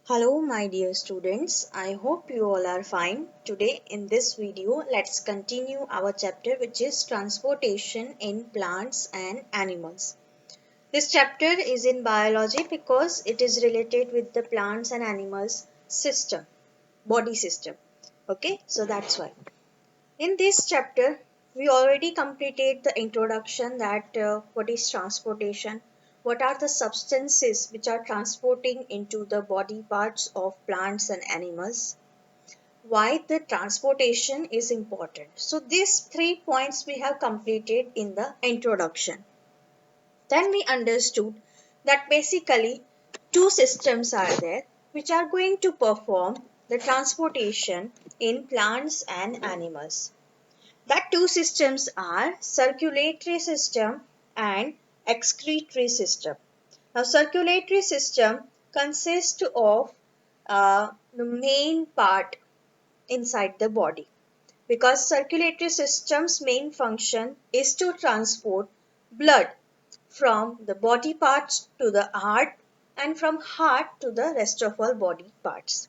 Hello my dear students, I hope you all are fine. Today in this video, let's continue our chapter which is transportation in plants and animals. This chapter is in biology because it is related with the plants and animals system, body system. Okay, so that's why. In this chapter, we already completed the introduction that what is transportation, what are the substances which are transporting into the body parts of plants and animals, why the transportation is important. So these 3 points we have completed in the introduction. Then we understood that basically two systems are there which are going to perform the transportation in plants and animals. That two systems are circulatory system and excretory system. Now, circulatory system consists of the main part inside the body because circulatory system's main function is to transport blood from the body parts to the heart and from heart to the rest of our body parts.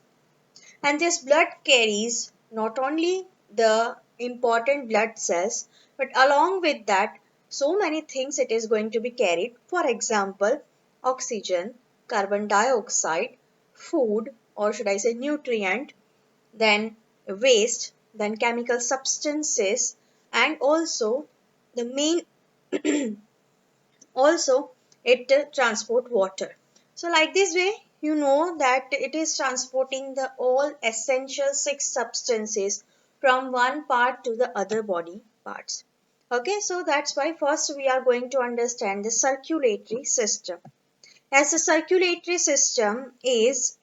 And this blood carries not only the important blood cells, but along with that, so many things it is going to be carried. For example, oxygen, carbon dioxide, food, or should I say nutrient, then waste, then chemical substances, and also the main also it transport water. So like this way you know that it is transporting the all essential six substances from one part to the other body parts. Okay, so that's why first we are going to understand the circulatory system. As the circulatory system is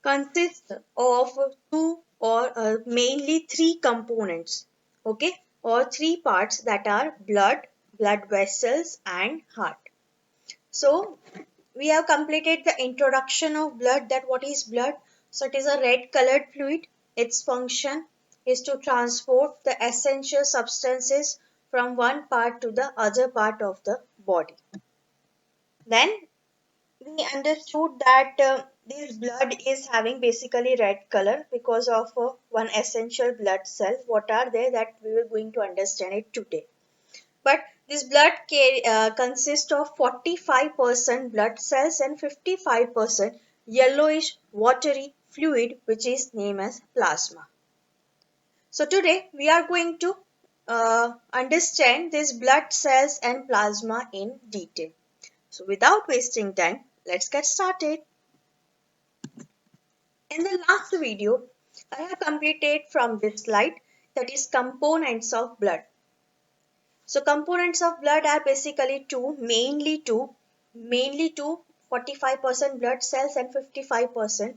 consists of two or mainly three components, okay, or three parts, that are blood, blood vessels, and heart. So we have completed the introduction of blood, that what is blood. So it is a red colored fluid. Its function is to transport the essential substances from one part to the other part of the body. Then we understood that this blood is having basically red color because of one essential blood cell. What are they, that we were going to understand it today. But this blood consists of 45% blood cells and 55% yellowish watery fluid which is named as plasma. So today we are going to understand these blood cells and plasma in detail. So without wasting time, let's get started. In the last video, I have completed from this slide, that is components of blood. So components of blood are basically mainly two, 45% blood cells and 55%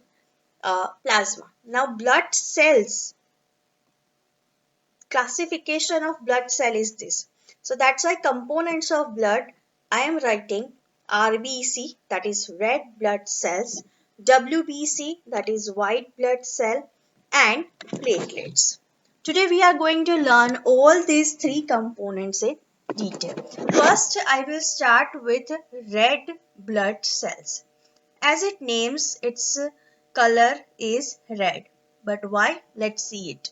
plasma. Now blood cells, classification of blood cell is this. So that's why components of blood, I am writing RBC, that is red blood cells, WBC, that is white blood cell, and platelets. Today we are going to learn all these three components in detail. First, I will start with red blood cells. As it names, its color is red. But why? Let's see it.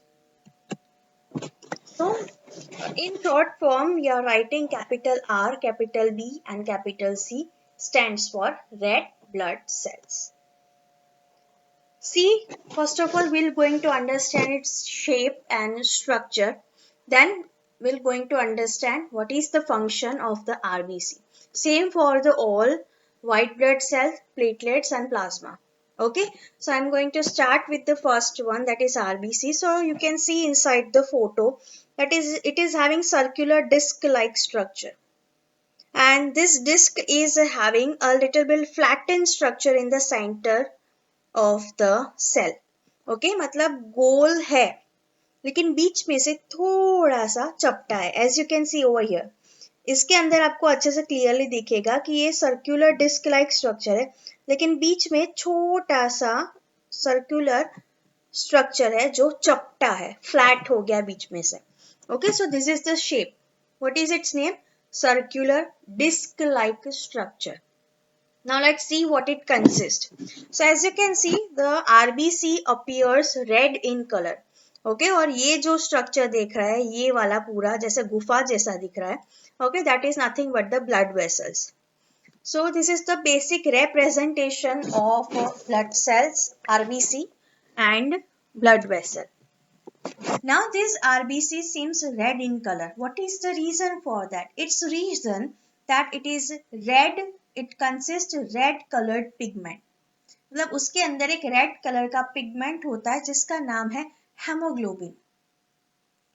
So, in short form, we are writing capital R, capital B, and capital C stands for red blood cells. See, first of all, we're going to understand its shape and structure. Then we're going to understand what is the function of the RBC. Same for the all white blood cells, platelets, and plasma. Okay, so I'm going to start with the first one, that is RBC. So you can see inside the photo that is it is having circular disc-like structure. And this disc is having a little bit flattened structure in the center of the cell. Okay मतलब गोल है लेकिन बीच में से थोड़ा सा चपटा है. As you can see over here, इसके अंदर आपको अच्छे से क्लियरली दिखेगा कि ये सर्कुलर डिस्क लाइक स्ट्रक्चर है, लेकिन बीच में छोटा सा सर्कुलर स्ट्रक्चर है जो चपटा है, फ्लैट हो गया बीच में से. Okay, so this is the shape. What is its name? Circular disc like structure. Now let's see what it consists. So as you can see, the RBC appears red in color. Okay, और ये जो structure देख रहा है, ये वाला पूरा जैसे गुफा जैसा दिख रहा है. Okay, that is nothing but the blood vessels. So this is the basic representation of blood cells, RBC and blood vessel. Now this RBC seems red in color. What is the reason for that? Its reason that it is red, it consists red colored pigment. मतलब उसके अंदर एक red colour का pigment होता है जिसका नाम है हेमोग्लोबिन.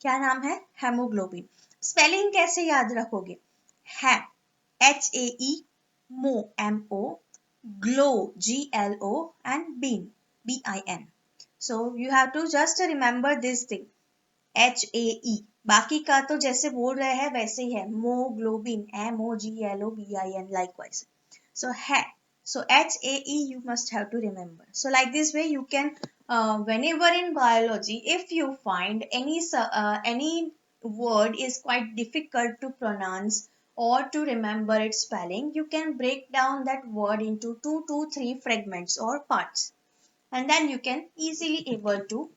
क्या नाम है? हेमोग्लोबिन. स्पेलिंग कैसे याद रखोगे? है HAE, mo MO, glow GLO and bean BIN. So you have to just remember this thing. HAE. बाकी का तो जैसे बोल रहे हैं वैसे ही है. मोग्लोबिन MOGLOBIN likewise. So है. So HAE you must have to remember. So like this way you can whenever in biology if you find any word is quite difficult to pronounce or to remember its spelling, you can break down that word into 2 to 3 fragments or parts, and then you can easily able to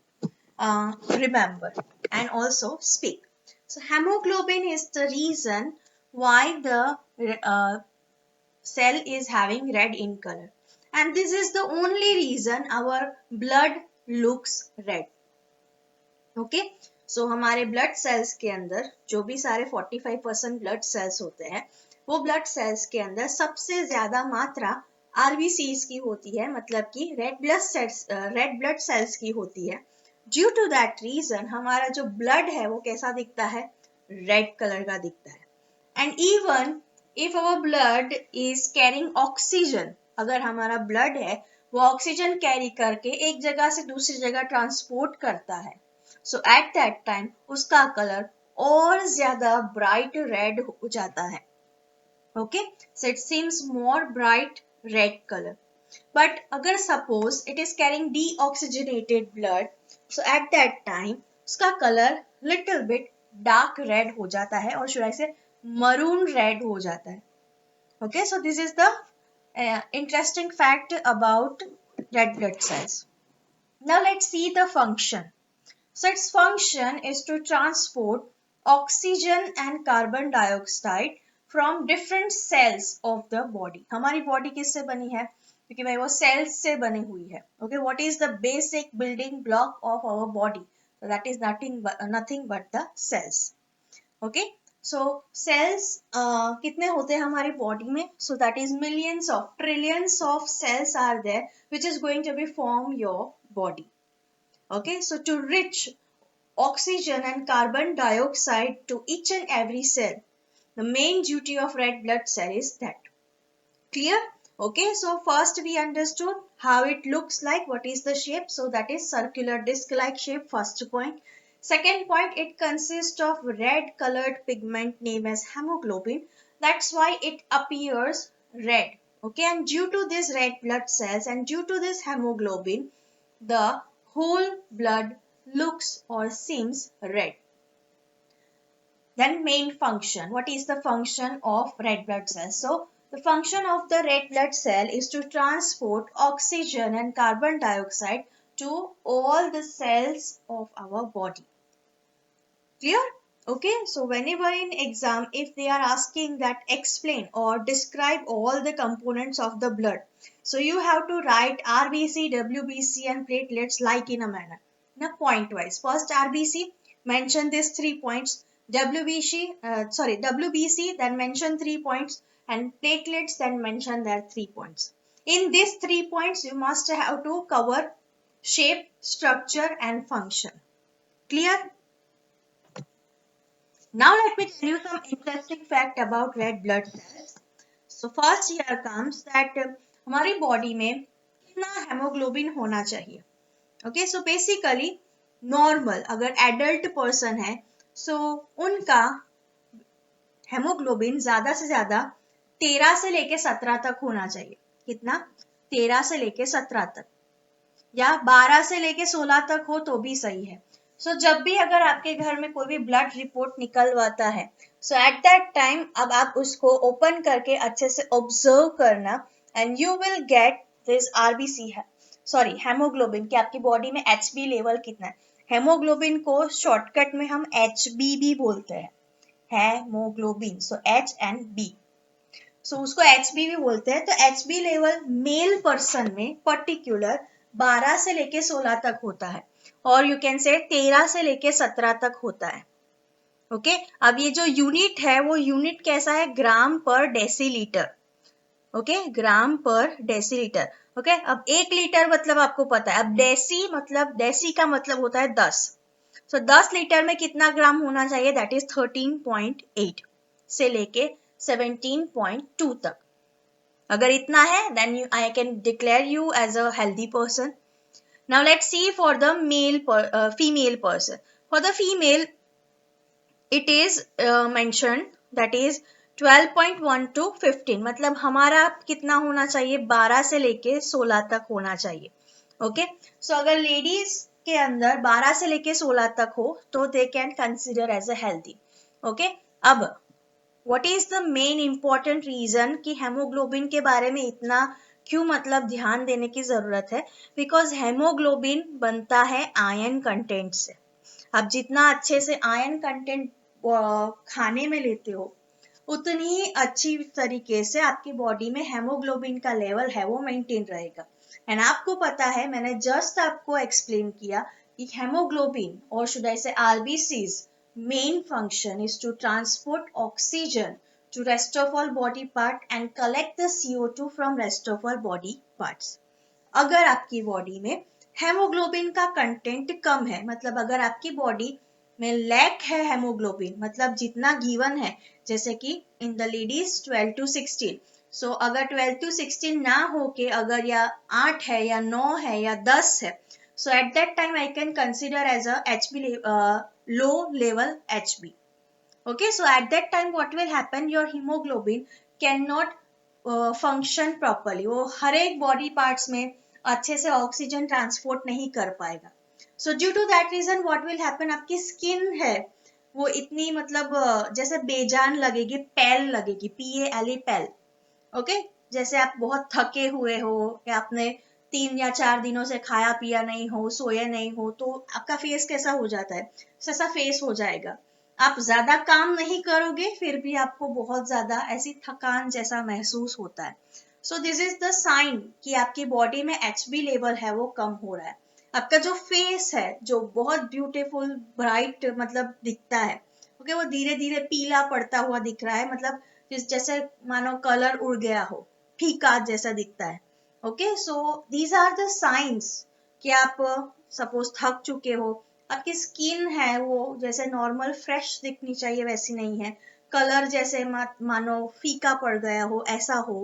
remember and also speak. So hemoglobin is the reason why the cell is having red in color, and this is the only reason our blood looks red. Okay, so हमारे blood cells के अंदर जो भी सारे 45% blood cells होते हैं, वो blood cells के अंदर सबसे ज्यादा मात्रा RBCs की होती है, मतलब कि red blood cells की होती है. ड्यू टू दैट रीजन हमारा जो ब्लड है वो कैसा दिखता है? रेड कलर का दिखता है. And even if our blood is carrying oxygen, अगर हमारा ब्लड है वो ऑक्सीजन कैरी करके एक जगह से दूसरी जगह ट्रांसपोर्ट करता है, सो एट दैट टाइम उसका कलर और ज्यादा ब्राइट रेड हो जाता है. Okay, so it seems more bright red colour. But अगर suppose it is carrying deoxygenated blood, so at that time उसका color little bit dark red हो जाता है, और should I say maroon red हो जाता है. Okay, so this is the interesting fact about red blood cells. Now let's see the function. So its function is to transport oxygen and carbon dioxide from different cells of the body. हमारी body किससे बनी है? क्योंकि भाई वो cells से बनी हुई है. Okay, what is the basic building block of our body? So that is nothing but the cells. Okay, so cells कितने होते हैं हमारी body में? So that is millions of trillions of cells are there which is going to be form your body. Okay, so to reach oxygen and carbon dioxide to each and every cell, the main duty of red blood cell is that. Clear? Okay, so first we understood how it looks like, what is the shape. So that is circular disc-like shape, first point. Second point, it consists of red colored pigment named as hemoglobin. That's why it appears red. Okay, and due to this red blood cells and due to this hemoglobin, the whole blood looks or seems red. Then main function. What is the function of red blood cells? So the function of the red blood cell is to transport oxygen and carbon dioxide to all the cells of our body. Clear? Okay, so whenever in exam, if they are asking that explain or describe all the components of the blood, so you have to write RBC, WBC and platelets like in a manner. Now point wise. First RBC, mention these 3 points. WBC, then mention 3 points, and platelets, then mention their 3 points. In these 3 points, you must have to cover shape, structure and function. Clear? Now let me tell you some interesting fact about red blood cells. So first here comes that हमारी body में कितना hemoglobin होना चाहिए. Okay, so basically normal अगर adult person है, so उनका hemoglobin ज़्यादा से ज़्यादा 13 से लेके 17 तक होना चाहिए. कितना? 13 से लेके 17 तक, या 12 से लेके 16 तक हो तो भी सही है. सो जब भी अगर आपके घर में कोई भी ब्लड रिपोर्ट निकलवाता है, सो एट दैट टाइम अब आप उसको ओपन करके अच्छे से ऑब्जर्व करना and you will get this RBC है, सॉरी हेमोग्लोबिन, कि आपकी बॉडी में HB लेवल कितना है. हेमोग्लोबिन को शॉर्टकट में हम HB भी बोलते हैं, haemoglobin, so H and B, सो उसको HB भी बोलते हैं. तो HB लेवल मेल पर्सन में पर्टिकुलर 12 से लेके 16 तक होता है, और यू कैन से 13 से लेके 17 तक होता है. ओके अब ये जो यूनिट है वो यूनिट कैसा है, ग्राम पर डेसीलीटर. ओके ग्राम पर डेसीलीटर. ओके अब 1 लीटर मतलब आपको पता है. अब डेसी का मतलब होता है 10. सो 10 लीटर में कितना ग्राम होना चाहिए, दैट इज 13.8 से लेके 17.2 तक. अगर इतना है then I can declare you as a healthy person. Now let's see for the female person. For the female it is mentioned that is 12.1 to 15, मतलब हमारा कितना होना चाहिए, 12 से लेके 16 तक होना चाहिए. ओके सो अगर लेडीज के अंदर 12 से लेके 16 तक हो तो they can consider as a healthy. Okay अब what is the main important reason कि हेमोग्लोबिन के बारे में इतना क्यों मतलब ध्यान देने की जरूरत है, बिकॉज हेमोग्लोबिन बनता है आयरन कंटेंट से. आप जितना अच्छे से आयरन कंटेंट खाने में लेते हो उतनी ही अच्छी तरीके से आपकी बॉडी में हेमोग्लोबिन का लेवल है वो मेंटेन रहेगा. एंड आपको पता है, मैंने जस्ट आपको एक्सप्लेन किया कि हेमोग्लोबिन और शुड आई से RBCs main function is to transport oxygen to rest of all body part and collect the CO2 from rest of all body parts. अगर आपकी बॉडी में हेमोग्लोबिन का कंटेंट कम है, मतलब अगर आपकी बॉडी में लैक है हेमोग्लोबिन, मतलब जितना गिवन है, जैसे कि इन द लेडीज 12 to 16, सो अगर 12 to 16 ना हो के अगर या 8 है या 9 है या 10 है, so at that time I can consider as a HB low level HB. Okay, so at that time what will happen, your hemoglobin cannot function properly. वो हर एक बॉडी पार्ट्स में अच्छे से ऑक्सीजन ट्रांसपोर्ट नहीं कर पाएगा. So due to that reason what will happen, आपकी skin है वो इतनी मतलब जैसे बेजान लगेगी, पेल लगेगी, PALE पेल. ओके जैसे आप बहुत थके हुए हो या आपने 3 या 4 दिनों से खाया पिया नहीं हो, सोए नहीं हो, तो आपका फेस कैसा हो जाता है, ऐसा फेस हो जाएगा. आप ज्यादा काम नहीं करोगे फिर भी आपको बहुत ज्यादा ऐसी थकान जैसा महसूस होता है. So this is the sign कि आपकी बॉडी में HB लेवल है वो कम हो रहा है. आपका जो फेस है जो बहुत ब्यूटीफुल ब्राइट मतलब दिखता है, ओके वो धीरे धीरे पीला पड़ता हुआ दिख रहा है, मतलब जैसे मानो कलर उड़ गया हो, फीका जैसा दिखता है. Okay so these are the signs कि आप सपोज थक चुके हो, आपकी स्किन है वो जैसे नॉर्मल फ्रेश दिखनी चाहिए वैसी नहीं है, कलर जैसे मानो फीका पड़ गया हो ऐसा हो.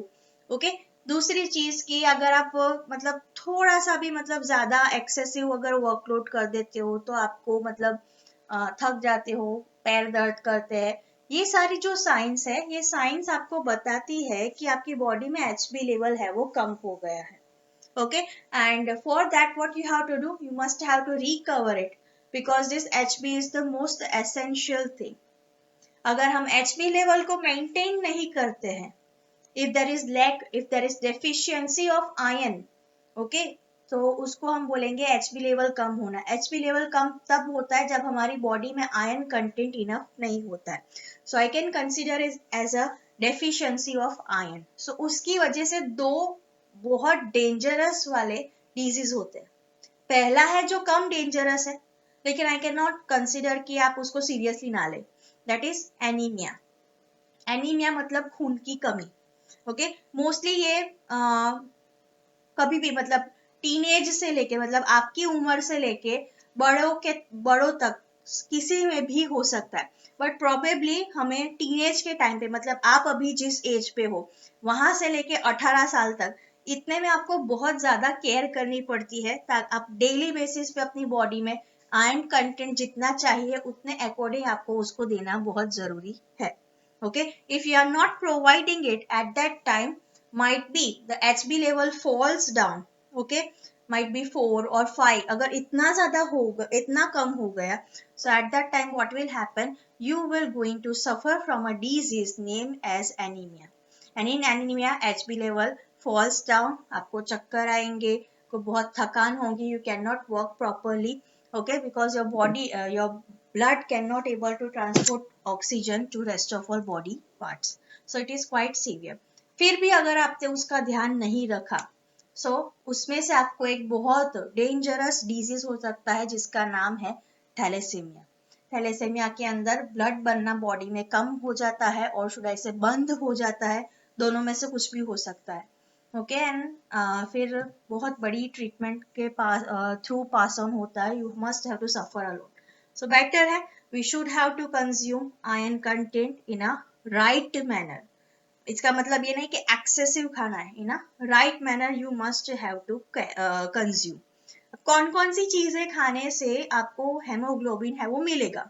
ओके दूसरी चीज कि अगर आप मतलब थोड़ा सा भी मतलब ज्यादा एक्सेसिव अगर वर्कलोड कर देते हो तो आपको मतलब थक जाते हो, पैर दर्द करते हैं, ये सारी जो साइंस है, ये साइंस आपको बताती है कि आपकी बॉडी में HB लेवल है वो कम हो गया है. Okay, and for that what you have to do, you must have to recover it because this HB is the most essential thing. अगर हम HB लेवल को मेंटेन नहीं करते हैं, if there is lack, if there is deficiency of iron, okay, तो उसको हम बोलेंगे HB लेवल कम होना. HB लेवल कम तब होता है जब हमारी बॉडी में आयरन कंटेंट इनफ नहीं होता है. सो I can consider as a deficiency of iron. सो उसकी वजह से दो बहुत डेंजरस वाले डिजीज होते हैं. पहला है जो कम डेंजरस है लेकिन आई कैन नॉट कंसिडर कि आप उसको सीरियसली ना ले, दैट इज एनीमिया. एनीमिया मतलब खून की कमी. ओके मोस्टली ये कभी भी मतलब टीनेज से लेके मतलब आपकी उम्र से लेके बड़ों तक किसी में भी हो सकता है, बट प्रोबेबली हमें टीनेज के टाइम पे मतलब आप अभी जिस एज पे हो वहां से लेके 18 साल तक इतने में आपको बहुत ज्यादा केयर करनी पड़ती है ताकि आप डेली बेसिस पे अपनी बॉडी में आयरन कंटेंट जितना चाहिए उतने अकॉर्डिंग आपको उसको देना बहुत जरूरी है. Okay, if you are not providing it at that time, might be the HB level falls down. Okay, might be 4 or 5. अगर इतना ज़्यादा होगा, इतना कम हो गया, so at that time what will happen, you will going to suffer from a disease named as anemia. And in anemia HB level falls down, आपको चक्कर आएंगे, को बहुत थकान होगी, you can not work properly, okay, because your body your blood cannot able to transport oxygen to rest of our body parts, so it is quite severe. फिर भी अगर आपने उसका ध्यान नहीं रखा, so उसमें से आपको एक बहुत डेंजरस डिजीज हो सकता है जिसका नाम है थैलेसीमिया. थैलेसीमिया के अंदर ब्लड बनना बॉडी में कम हो जाता है और शुड आई से बंद हो जाता है, दोनों में से कुछ भी हो सकता है, ओके. एंड फिर बहुत बड़ी ट्रीटमेंट के पास थ्रू पास ऑन होता है, you must have to suffer alone. So better है we should have to consume iron content in a right manner. इसका मतलब ये नहीं कि excessive खाना है, in a right manner you must have to consume. कौन कौन सी चीजें खाने से आपको हेमोग्लोबिन है वो मिलेगा?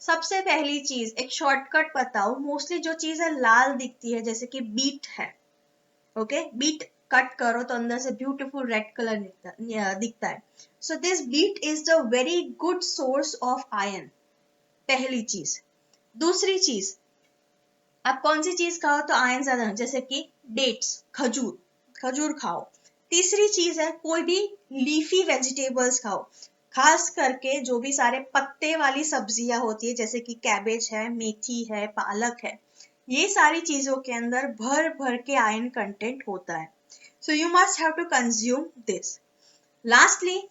सबसे पहली चीज, एक शॉर्टकट बताओ, मोस्टली जो चीजें लाल दिखती है जैसे कि बीट है, ओके, बीट कट करो तो अंदर से ब्यूटीफुल रेड कलर दिखता है. So this beet is the very good source of iron, पहली चीज. दूसरी चीज, आप कौन सी चीज खाओ तो आयरन ज्यादा, जैसे कि डेट्स, खजूर, खजूर खाओ. तीसरी चीज है कोई भी लीफी वेजिटेबल्स खाओ, खास करके जो भी सारे पत्ते वाली सब्जियां होती है जैसे कि कैबेज है, मेथी है, पालक है, ये सारी चीजों के अंदर भर भर के आयरन कंटेंट होता है. So you must have to consume this. Lastly,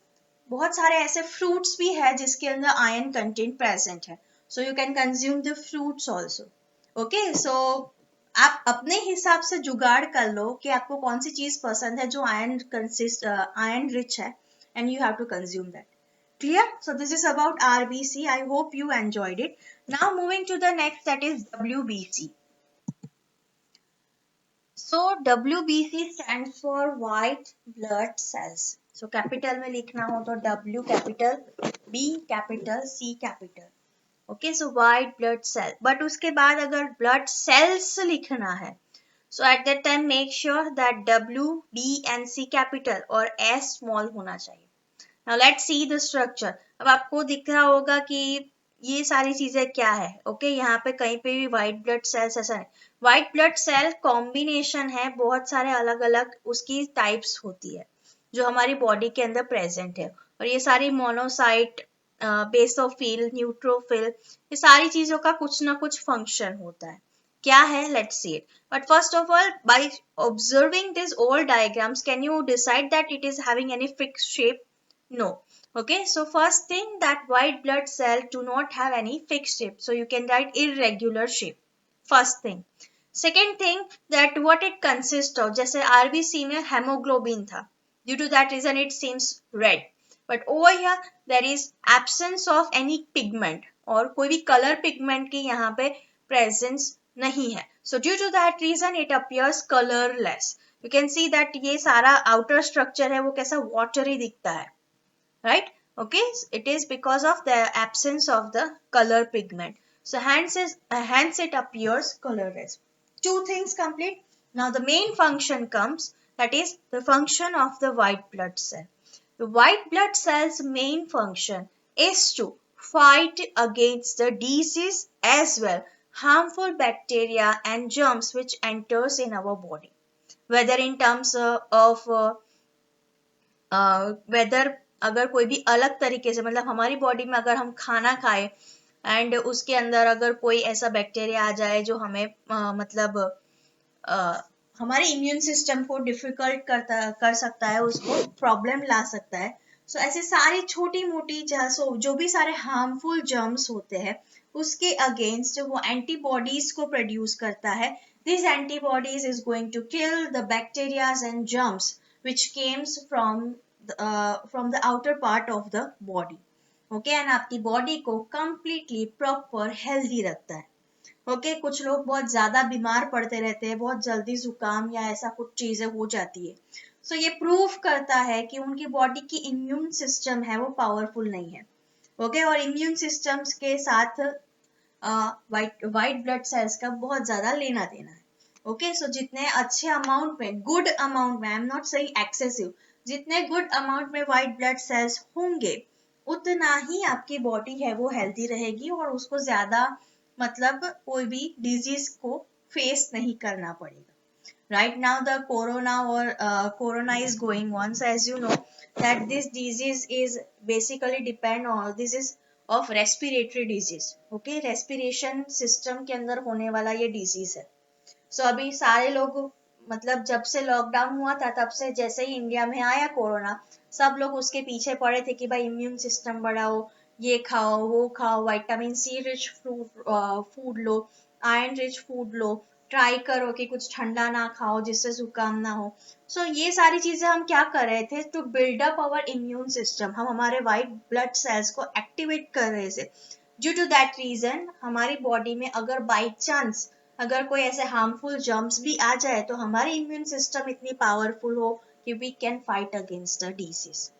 बहुत सारे ऐसे फ्रूट्स भी है जिसके अंदर आयरन कंटेंट प्रेजेंट है, so you can consume the fruits also, okay. So आप अपने हिसाब से जुगाड़ कर लो कि आपको कौन सी चीज पसंद है जो आयरन रिच है, and you have to consume that. Clear? So this is about RBC. I hope you enjoyed it. Now moving to the next, that is WBC. So WBC stands for white blood cells. So capital में लिखना हो तो W capital, B capital, C capital. Okay, so white blood cell. But उसके बाद अगर blood cells लिखना है, so at that time make sure that W, B and C capital और S small होना चाहिए. Now let's see the structure. अब आपको दिख रहा होगा कि ये सारी चीजें क्या है, ओके. यहाँ पे कहीं पे भी व्हाइट ब्लड सेल्स ऐसा है. व्हाइट ब्लड सेल कॉम्बिनेशन है, बहुत सारे अलग अलग उसकी टाइप्स होती है जो हमारी बॉडी के अंदर प्रेजेंट है, और ये सारी मोनोसाइट, बेसोफिल, न्यूट्रोफिल, ये सारी चीजों का कुछ ना कुछ फंक्शन होता है. क्या है, let's see it. But first of all, by observing this all diagrams, can you decide that it is having any fixed shape? No. Okay, so first thing, that white blood cell do not have any fixed shape, so you can write irregular shape. First thing. Second thing, that what it consists of, जैसे RBC में hemoglobin था, due to that reason it seems red, but over here there is absence of any pigment, और कोई भी color pigment की यहाँ पे presence नहीं है, so due to that reason it appears colorless. You can see that ये सारा outer structure है वो कैसा watery दिखता है, right? Okay, it is because of the absence of the color pigment, so hence it appears colorless. Two things complete. Now the main function comes, that is the function of the white blood cell. The white blood cell's main function is to fight against the disease as well harmful bacteria and germs which enters in our body, whether in terms of whether अगर कोई भी अलग तरीके से, मतलब हमारी body में अगर हम खाना खाए एंड उसके अंदर अगर कोई ऐसा बैक्टीरिया आ जाए जो हमें मतलब हमारे इम्यून सिस्टम को डिफिकल्ट कर सकता है, उसको प्रॉब्लम ला सकता है, सो ऐसे सारी छोटी मोटी जो भी सारे हार्मफुल जर्म्स होते हैं उसके अगेंस्ट वो एंटीबॉडीज को प्रोड्यूस करता है. This antibodies is going to kill the bacterias and germs which comes from the outer part of the body, okay, and आपकी बॉडी को completely proper healthy रखता है, okay. कुछ लोग बहुत ज्यादा बीमार पड़ते रहते हैं, बहुत जल्दी जुकाम या ऐसा कुछ चीजें हो जाती है, so ये प्रूव करता है कि उनकी बॉडी की इम्यून सिस्टम है वो पावरफुल नहीं है, okay. और इम्यून सिस्टम्स के साथ व्हाइट ब्लड सेल्स का बहुत ज्यादा लेना देना है, ओके. सो जितने अच्छे अमाउंट में, गुड अमाउंट में, I am not saying excessive, जितने गुड अमाउंट में व्हाइट ब्लड सेल्स होंगे उतना ही आपकी बॉडी है वो हेल्दी रहेगी और उसको ज्यादा मतलब कोई भी डिजीज को फेस नहीं करना पड़ेगा, Right now the corona is going on, so as you know that this disease is basically depend on, this is of respiratory disease. Okay, respiration system के अंदर होने वाला ये disease है. सो अभी सारे लोग, मतलब जब से लॉकडाउन हुआ था तब से जैसे ही इंडिया में आया कोरोना, सब लोग उसके पीछे पड़े थे कि भाई इम्यून सिस्टम बढ़ाओ, ये खाओ वो खाओ, विटामिन सी रिच फूड लो, आयरन रिच फूड लो, ट्राई करो कि कुछ ठंडा ना खाओ जिससे जुकाम ना हो. सो ये सारी चीजें हम क्या कर रहे थे, to build up our immune system, हम हमारे वाइट ब्लड सेल्स को एक्टिवेट कर रहे थे. ड्यू टू दैट रीजन हमारी बॉडी में अगर बाई चांस अगर कोई ऐसे हार्मफुल जर्म्स भी आ जाए तो हमारी इम्यून सिस्टम इतनी पावरफुल हो कि we can fight against the disease.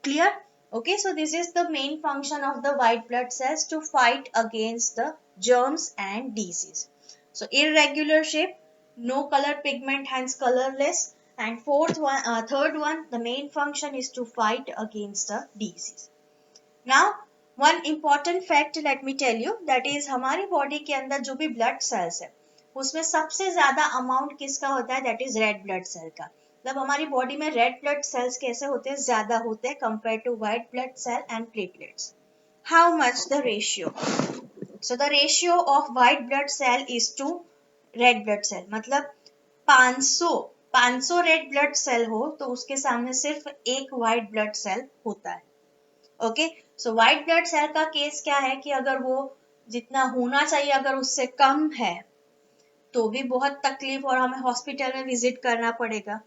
Clear? Okay, so this is the main function of the white blood cells, to fight against the germs and disease. So irregular shape, no color pigment, hence colorless. And third one, the main function is to fight against the disease. Now one important fact let me tell you, that is हमारी body के अंदर जो भी blood cells है उसमें सबसे ज्यादा amount किसका होता है, that is red blood cell का. मतलब हमारी बॉडी में रेड ब्लड सेल्स कैसे होते हैं, ज्यादा होते हैं compare to white blood cell and platelets. How much the ratio, so the ratio of white blood cell is to red blood cell. मतलब 500 रेड ब्लड सेल हो तो उसके सामने सिर्फ एक व्हाइट ब्लड सेल होता है. ओके, सो व्हाइट ब्लड सेल का केस क्या है कि अगर वो जितना होना चाहिए अगर उससे कम है तो भी बहुत तकलीफ और हमें हॉस्पिटल में विजिट करना पड़ेगा.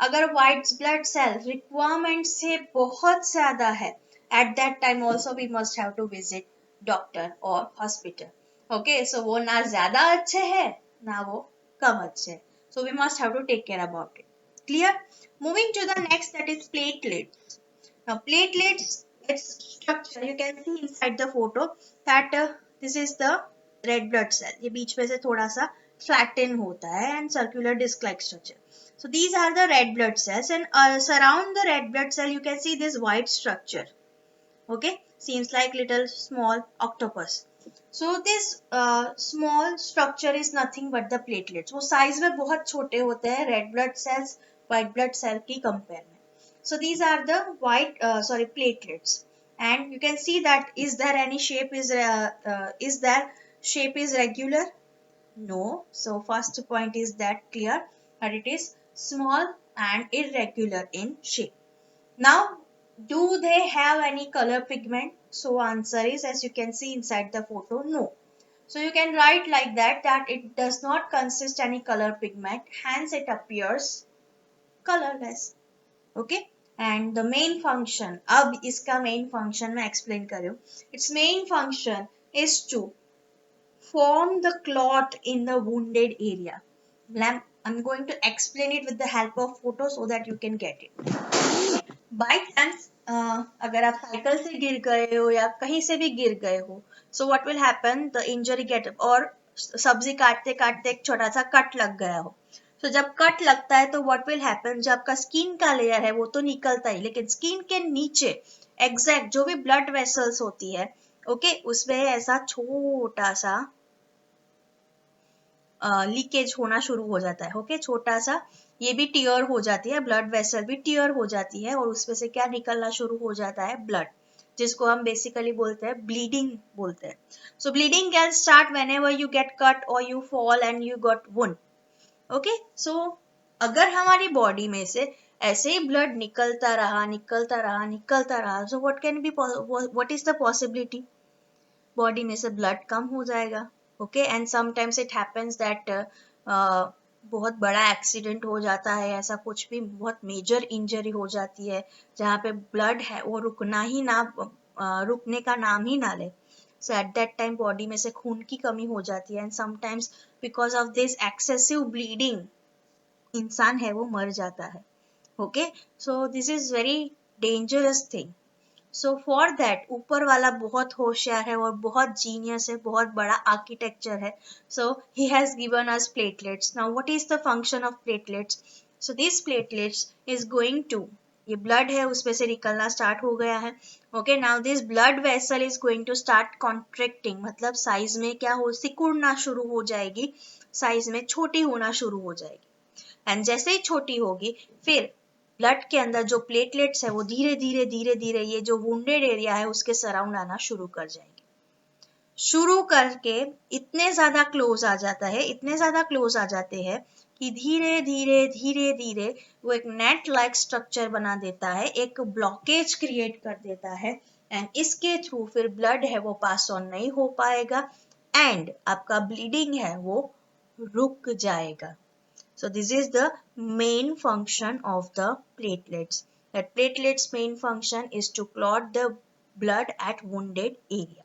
अगर व्हाइट ब्लड सेल रिक्वायरमेंट से बहुत ज्यादा है, at that time also we must have to visit doctor और हॉस्पिटल. ओके, सो वो ना ज्यादा अच्छे है ना वो कम अच्छे, so we must have to take care about it. Clear? Moving to the next, that is platelets. Now platelets, its structure you can see inside the photo that this is the red blood cell. ये बीच में से थोड़ा सा flatten होता है and circular disc-like structure. So these are the red blood cells, and surround the red blood cell you can see this white structure. Okay, seems like little small octopus. So this small structure is nothing but the platelets. वो size में बहुत छोटे होते हैं red blood cells white blood cell की compare में. So these are the platelets, and you can see that is there any shape is there shape is regular? No. So first point is that clear that it is small and irregular in shape. Now do they have any color pigment? So answer is, as you can see inside the photo, no. So you can write like that it does not consist any color pigment, hence it appears colorless. Okay, and the main function, अब इसका main function मैं explain कर रही हूँ. Its main function is to form the clot in the wounded area. I'm going to explain it with the help of photo so that you can get it. By chance अगर आप cycle से गिर गए हो या कहीं से भी गिर गए हो, so what will happen, the injury get, और सब्जी काटते काटते एक छोटा सा कट लग गया हो. तो जब कट लगता है तो व्हाट विल हैपन, जो आपका स्किन का लेयर है वो तो निकलता ही, लेकिन स्किन के नीचे एग्जैक्ट जो भी ब्लड वेसल्स होती है, ओके, उसमें ऐसा छोटा सा लीकेज होना शुरू हो जाता है. ओके, छोटा सा ये भी टीयर हो जाती है, ब्लड वेसल भी टीयर हो जाती है और उसमें से क्या निकलना शुरू हो जाता है, ब्लड, जिसको हम बेसिकली बोलते हैं ब्लीडिंग बोलते हैं. So bleeding can start whenever you get cut और you fall and you got wound. Okay, so अगर हमारी बॉडी में से ऐसे ही ब्लड निकलता रहा, so what is the possibility, body में से ब्लड कम हो जाएगा. Okay, and sometimes it happens that बहुत बड़ा एक्सीडेंट हो जाता है, ऐसा कुछ भी बहुत मेजर इंजरी हो जाती है जहाँ पे ब्लड है वो रुकने का नाम ही ना ले. So at that time body में से खून की कमी हो जाती है, and sometimes because of this excessive bleeding इंसान है वो मर जाता है. Okay, so this is very dangerous thing. So for that ऊपर वाला बहुत होशियार है और बहुत जीनियस है, बहुत बड़ा आर्किटेक्चर है. So he has given us platelets. Now what is the function of platelets? So these platelets is going to, ये ब्लड है उसमें से निकलना स्टार्ट हो गया है. Okay, now this blood vessel is going to start contracting, मतलब size में क्या हो, सिकुड़ना शुरू हो जाएगी, साइज में छोटी होना शुरू हो जाएगी. एंड जैसे ही छोटी होगी फिर ब्लड के अंदर जो प्लेटलेट्स है वो धीरे धीरे धीरे धीरे ये जो वुंडेड एरिया है उसके सराउंड आना शुरू कर जाएंगे। शुरू करके इतने ज्यादा क्लोज आ जाता है, इतने ज्यादा क्लोज आ जाते हैं कि धीरे धीरे धीरे धीरे वो एक नेट लाइक स्ट्रक्चर बना देता है, एक ब्लॉकेज क्रिएट कर देता है एंड इसके थ्रू फिर ब्लड है वो पास ऑन नहीं हो पाएगा एंड आपका ब्लीडिंग है वो रुक जाएगा। So this is the main function of the platelets. That platelets main function is to clot the blood at wounded area.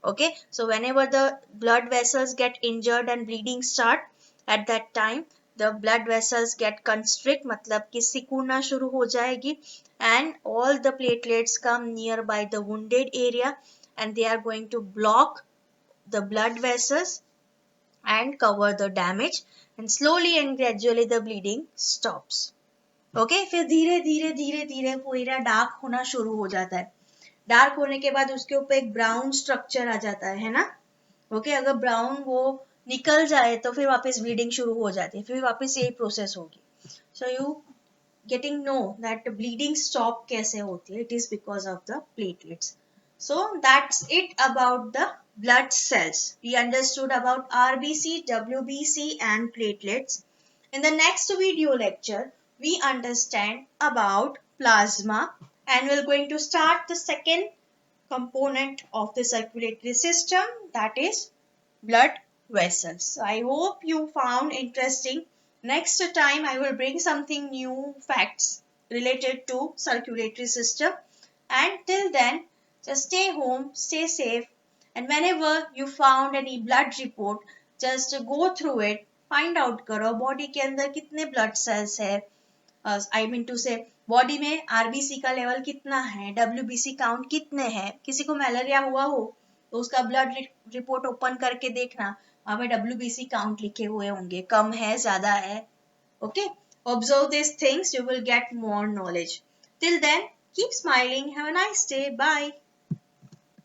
Okay, so whenever the blood vessels get injured and bleeding start, at that time the blood vessels get constrict, मतलब कि सिकुड़ना शुरू हो जाएगी and all the platelets come nearby the wounded area and they are going to block the blood vessels and cover the damage and slowly and gradually the bleeding stops. Okay, फिर धीरे धीरे धीरे धीरे पूरा डार्क होना शुरू हो जाता है। डार्क होने के बाद उसके ऊपर एक ब्राउन स्ट्रक्चर आ जाता है ना। ओके, अगर ब्राउन वो निकल जाए तो फिर वापस ब्लीडिंग शुरू हो जाती है, फिर वापस यही प्रोसेस होगी। So you getting know that bleeding stop कैसे होती है, it is because of the platelets. So that's it about the blood cells. We understood about RBC, WBC and platelets. In the next video lecture, we understand about plasma and we're going to start the second component of the circulatory system, that is blood vessels. So I hope you found interesting. Next time I will bring something new facts related to circulatory system. And till then, just stay home, stay safe. And whenever you found any blood report, just go through it, find out करो body के अंदर कितने blood cells है, I mean to से body में RBC का level कितना है, डब्ल्यूबीसी काउंट कितने हैं। किसी को मलेरिया हुआ हो तो उसका ब्लड रिपोर्ट ओपन करके देखना, वहां पे डब्ल्यूबीसी काउंट लिखे हुए होंगे, कम है ज्यादा है। Okay, observe this things, you will get more knowledge. Till then keep smiling, have a nice day, bye.